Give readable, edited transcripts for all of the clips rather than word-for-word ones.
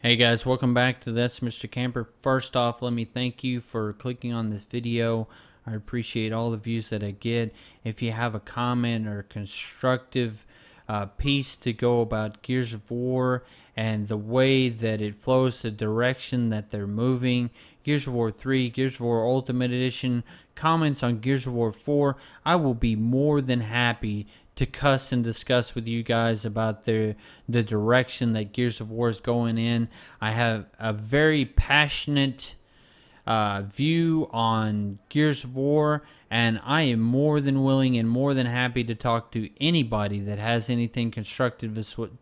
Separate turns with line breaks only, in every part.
Hey guys, welcome back to That's Mr. Camper. First off, let me thank you for clicking on this video. I appreciate all the views that I get. If you have a comment or constructive piece to go about Gears of War and the way that it flows, the direction that they're moving, Gears of War 3, Gears of War Ultimate Edition, comments on Gears of War 4, I will be more than happy to cuss and discuss with you guys about the direction that Gears of War is going in. I have a very passionate view on Gears of War, and I am more than willing and more than happy to talk to anybody that has anything constructive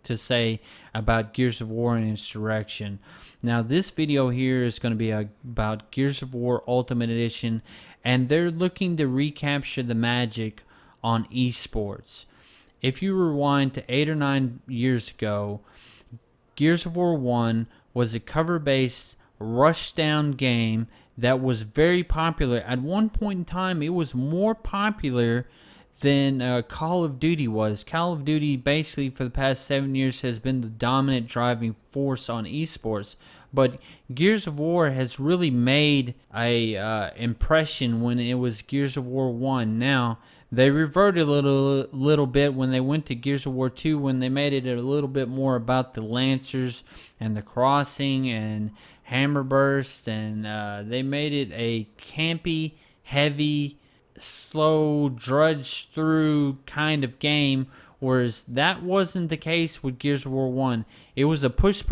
to say about Gears of War and its direction. Now, this video here is going to be about Gears of War Ultimate Edition, and they're looking to recapture the magic on esports. If you rewind to 8 or 9 years ago, Gears of War 1 was a cover-based rushdown game that was very popular. At one point in time, it was more popular than Call of Duty was. Call of Duty basically for the past 7 years has been the dominant driving force on esports, but Gears of War has really made a impression when it was Gears of War 1. Now, they reverted a little bit when they went to Gears of War 2, when they made it a little bit more about the Lancers and the crossing and hammer bursts, and they made it a campy, heavy, slow, drudge through kind of game, whereas that wasn't the case with Gears of War 1. It was a push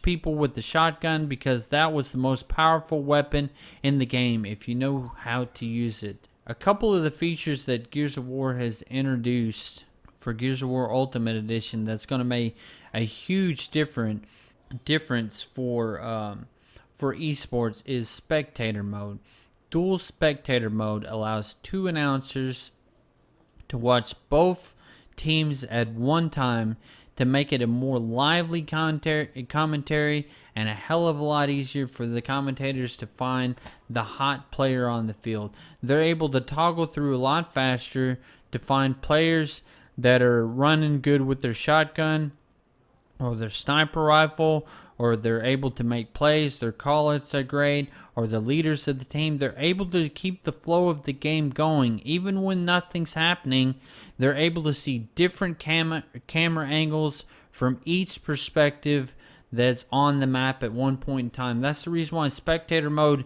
people with the shotgun, because that was the most powerful weapon in the game if you know how to use it. A couple of the features that Gears of War has introduced for Gears of War Ultimate Edition that's going to make a huge difference for esports is Spectator Mode. Dual Spectator Mode allows two announcers to watch both teams at one time to make it a more lively commentary and a hell of a lot easier for the commentators to find the hot player on the field. They're able to toggle through a lot faster to find players that are running good with their shotgun or their sniper rifle, or they're able to make plays, their call-outs are great, or the leaders of the team. They're able to keep the flow of the game going. Even when nothing's happening, they're able to see different camera angles from each perspective that's on the map at one point in time. That's the reason why Spectator Mode,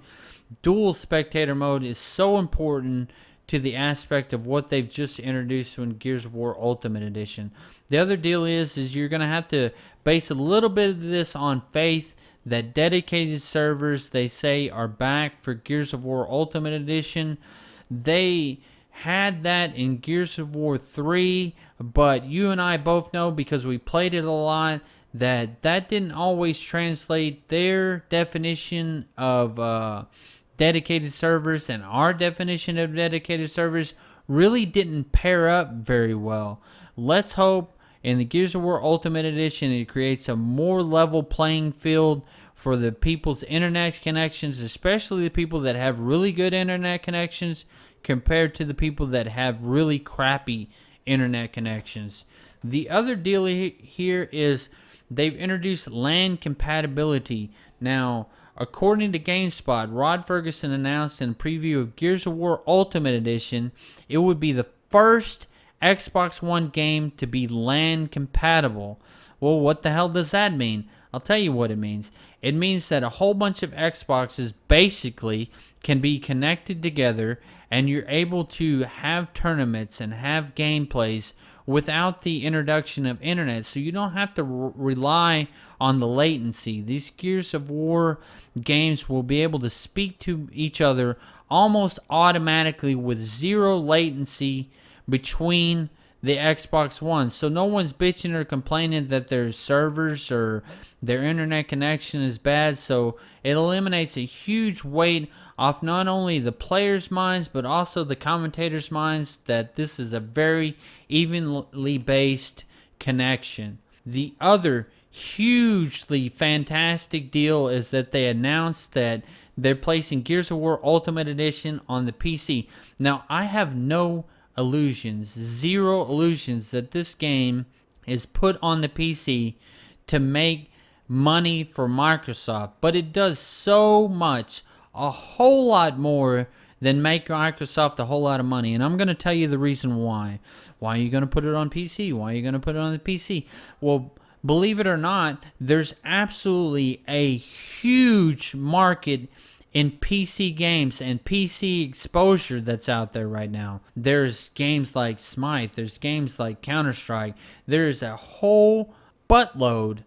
dual Spectator Mode, is so important to the aspect of what they've just introduced in Gears of War Ultimate Edition. The other deal is you're going to have to base a little bit of this on faith that dedicated servers, they say, are back for Gears of War Ultimate Edition. They had that in Gears of War 3, but you and I both know, because we played it a lot, that didn't always translate. Their definition of dedicated servers and our definition of dedicated servers really didn't pair up very well. Let's hope in the Gears of War Ultimate Edition it creates a more level playing field for the people's internet connections, especially the people that have really good internet connections compared to the people that have really crappy internet connections. The other deal here is they've introduced LAN compatibility. Now, according to GameSpot, Rod Ferguson announced in a preview of Gears of War Ultimate Edition, it would be the first Xbox One game to be LAN compatible. Well, what the hell does that mean? I'll tell you what it means. It means that a whole bunch of Xboxes basically can be connected together, and you're able to have tournaments and have gameplays without the introduction of internet, so you don't have to rely on the latency. These Gears of War games will be able to speak to each other almost automatically with zero latency between the Xbox One. So no one's bitching or complaining that their servers or their internet connection is bad. So it eliminates a huge weight off not only the players' minds but also the commentators' minds that this is a very evenly based connection. The other hugely fantastic deal is that they announced that they're placing Gears of War Ultimate Edition on the PC. Now, I have no zero illusions that this game is put on the PC to make money for Microsoft, but it does so much, a whole lot more than make Microsoft a whole lot of money. And I'm going to tell you the reason why. Why are you going to put it on PC? Why are you going to put it on the PC? Well, believe it or not, there's absolutely a huge market in PC games and PC exposure that's out there right now. There's games like Smite, there's games like Counter-Strike, there's a whole buttload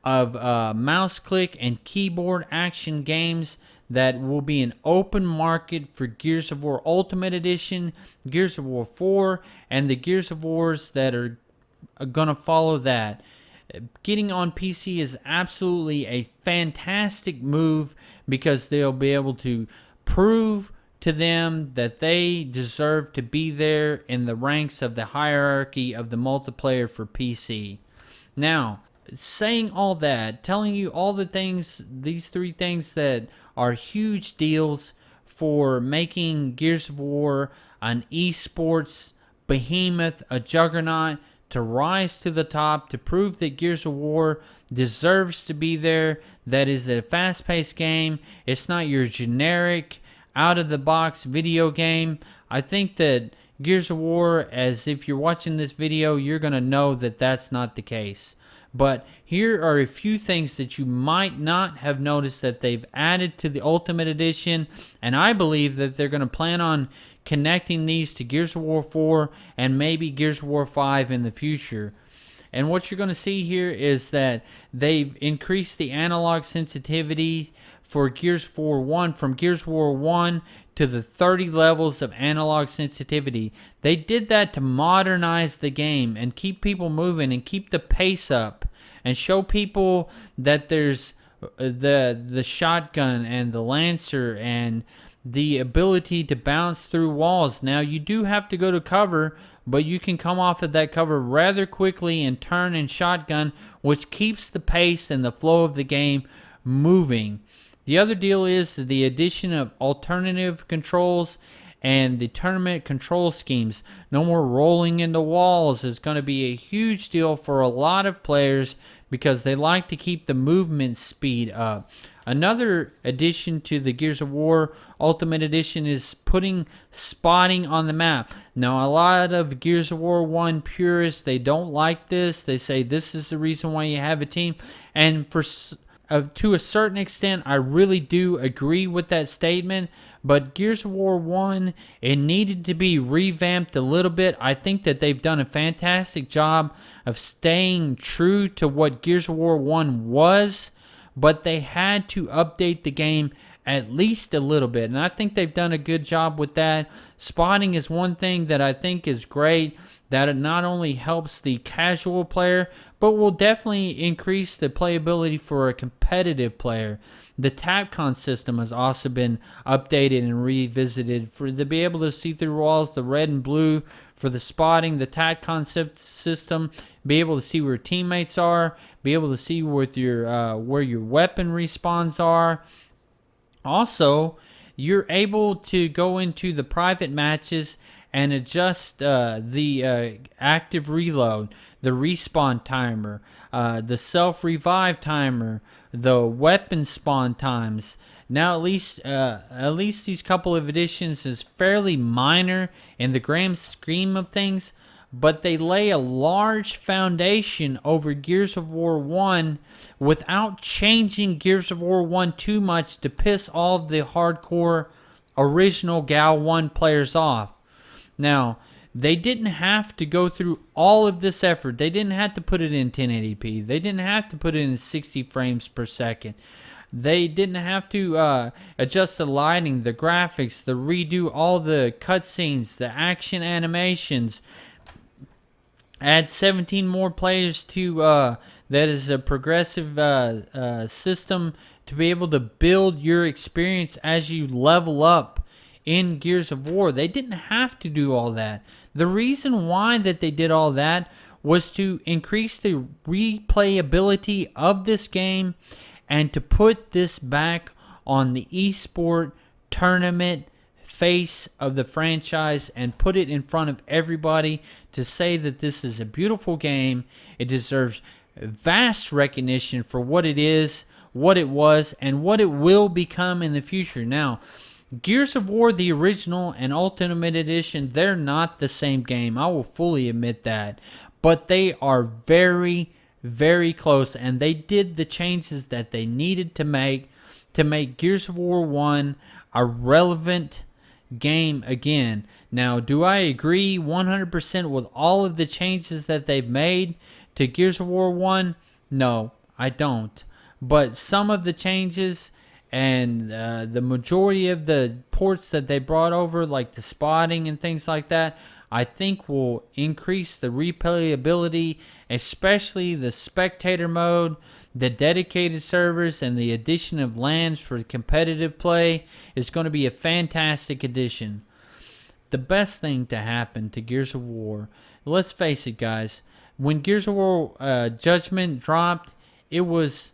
of mouse click and keyboard action games that will be an open market for Gears of War Ultimate Edition, Gears of War 4, and the Gears of Wars that are going to follow that. Getting on PC is absolutely a fantastic move because they'll be able to prove to them that they deserve to be there in the ranks of the hierarchy of the multiplayer for PC. Now, saying all that, telling you all the things, these three things that are huge deals for making Gears of War an esports behemoth, a juggernaut, to rise to the top, to prove that Gears of War deserves to be there. That is a fast-paced game. It's not your generic, out-of-the-box video game. I think that Gears of War, as if you're watching this video, you're going to know that that's not the case. But here are a few things that you might not have noticed that they've added to the Ultimate Edition, and I believe that they're going to plan on connecting these to Gears of War 4 and maybe Gears of War 5 in the future. And what you're going to see here is that they've increased the analog sensitivity for Gears of War 1 from Gears of War 1 to the 30 levels of analog sensitivity. They did that to modernize the game and keep people moving and keep the pace up and show people that there's the shotgun and the Lancer and the ability to bounce through walls. Now, you do have to go to cover, but you can come off of that cover rather quickly and turn and shotgun, which keeps the pace and the flow of the game moving. The other deal is the addition of alternative controls and the tournament control schemes. No more rolling into walls is going to be a huge deal for a lot of players because they like to keep the movement speed up. Another addition to the Gears of War Ultimate Edition is putting spotting on the map. Now, a lot of Gears of War 1 purists, they don't like this. They say this is the reason why you have a team. And to a certain extent, I really do agree with that statement. But Gears of War 1, it needed to be revamped a little bit. I think that they've done a fantastic job of staying true to what Gears of War 1 was, but they had to update the game at least a little bit, and I think they've done a good job with that. Spotting is one thing that I think is great, that it not only helps the casual player, but will definitely increase the playability for a competitive player. The TapCon system has also been updated and revisited to be able to see through walls, the red and blue for the spotting, the TapCon system, be able to see where teammates are, be able to see where your weapon respawns are. Also, you're able to go into the private matches and adjust the active reload, the respawn timer, the self-revive timer, the weapon spawn times. Now, at least these couple of additions is fairly minor in the grand scheme of things, but they lay a large foundation over Gears of War 1 without changing Gears of War 1 too much to piss all of the hardcore original GAL 1 players off. Now, they didn't have to go through all of this effort. They didn't have to put it in 1080p. They didn't have to put it in 60 frames per second. They didn't have to adjust the lighting, the graphics, redo all the cutscenes, the action animations, add 17 more players to that is a progressive system to be able to build your experience as you level up in Gears of War. They didn't have to do all that. The reason why that they did all that was to increase the replayability of this game and to put this back on the esport tournament face of the franchise and put it in front of everybody to say that this is a beautiful game. It deserves vast recognition for what it is, what it was, and what it will become in the future. Now, Gears of War, the original and Ultimate Edition, they're not the same game. I will fully admit that. But they are very, very close, and they did the changes that they needed to make Gears of War 1 a relevant game again. Now, do I agree 100% with all of the changes that they've made to Gears of War 1? No, I don't. But some of the changes and the majority of the ports that they brought over, like the spotting and things like that, I think will increase the replayability, especially the Spectator Mode, the dedicated servers, and the addition of lands for competitive play is going to be a fantastic addition. The best thing to happen to Gears of War, let's face it, guys, when Gears of War Judgment dropped, it was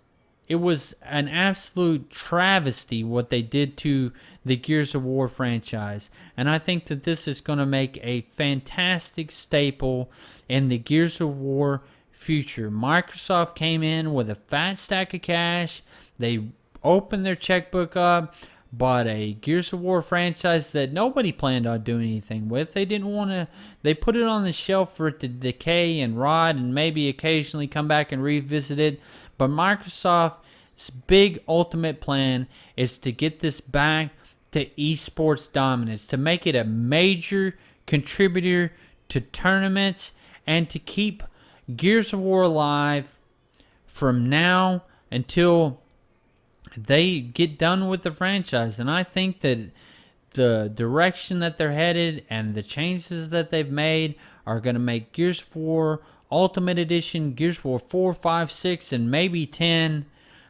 an absolute travesty what they did to the Gears of War franchise. And I think that this is going to make a fantastic staple in the Gears of War future. Microsoft came in with a fat stack of cash. They opened their checkbook up, bought a Gears of War franchise that nobody planned on doing anything with. They didn't want to. They put it on the shelf for it to decay and rot and maybe occasionally come back and revisit it. But Microsoft's big ultimate plan is to get this back to esports dominance, to make it a major contributor to tournaments, and to keep Gears of War alive from now until they get done with the franchise. And I think that the direction that they're headed and the changes that they've made are going to make Gears of War Ultimate Edition, Gears of War 4, 5, 6, and maybe 10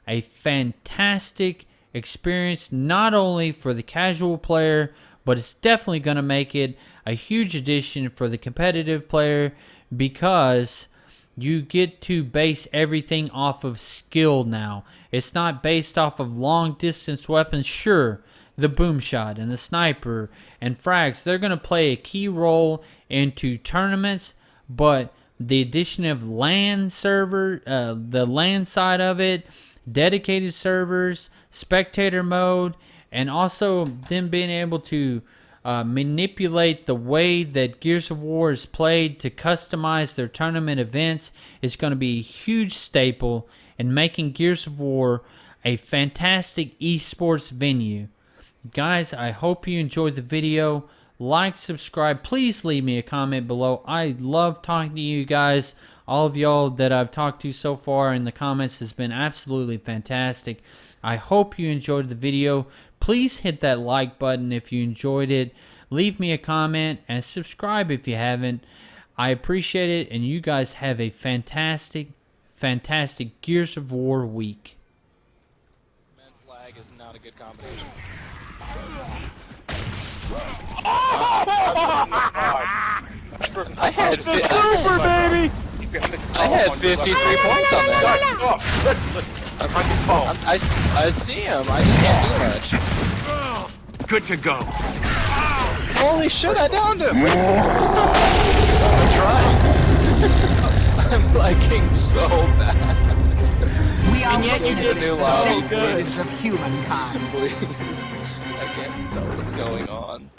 a fantastic experience, not only for the casual player, but it's definitely going to make it a huge addition for the competitive player, because you get to base everything off of skill now. It's not based off of long distance weapons. Sure, the boom shot and the sniper and frags, they're going to play a key role into tournaments, but the addition of LAN server, the LAN side of it, dedicated servers, spectator mode, and also them being able to manipulate the way that Gears of War is played to customize their tournament events is going to be a huge staple in making Gears of War a fantastic esports venue. Guys, I hope you enjoyed the video. Like, subscribe. Please leave me a comment below. I love talking to you guys. All of y'all that I've talked to so far in the comments has been absolutely fantastic. I hope you enjoyed the video. Please hit that like button if you enjoyed it. Leave me a comment and subscribe if you haven't. I appreciate it, and you guys have a fantastic, fantastic Gears of War week.
Men's lag is not a good combination. I had the super baby. I had 53 points on that. I see him. I just can't do much.
Good to go.
Holy shit! I downed him. I'm trying. I'm lagging so bad.
We are
yet you did
the
so
good of humankind.
I can't tell what's going on.